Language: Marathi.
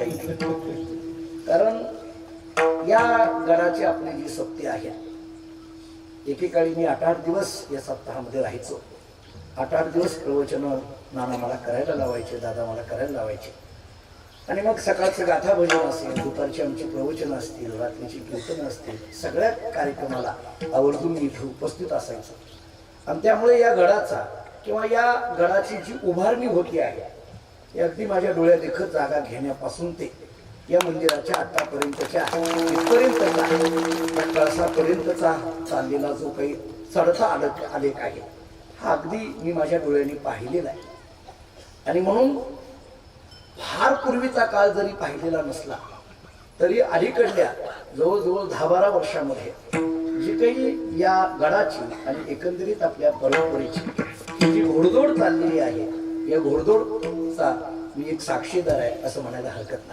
काही नाही, कारण या गडाची आपली जी सत्य आहे, एकेकाळी मी 8-8 दिवस या सप्ताहामध्ये राहायचो. 8-8 दिवस प्रवचन नाना मला करायला लावायचे, दादा मला करायला लावायचे. आणि मग सकाळचं गाथा भजन असेल, दुपारची आमची प्रवचन असतील, रात्रीची कीर्तन असतील, सगळ्या कार्यक्रमाला आवर्जून मी इथे उपस्थित असायचो. आणि त्यामुळे या गडाचा किंवा या गडाची जी उभारणी होती आहे, ही अगदी माझ्या डोळ्यात देखत जागा घेण्यापासून ते या मंदिराच्या आतापर्यंतच्या इथपर्यंतचा या कळसापर्यंतचा चाललेला जो काही चढता आलेख आहे, हा अगदी मी माझ्या डोळ्यांनी पाहिलेला आहे. आणि म्हणून फार पूर्वीचा काळ जरी पाहिलेला नसला तरी अलीकडल्या जवळजवळ 10-12 वर्षामध्ये जी काही या गडाची आणि एकंदरीत आपल्या परंपरेची जी घोडदौड चाललेली आहे, या घोडदौडचा मी एक साक्षीदार आहे असं म्हणायला हरकत नाही.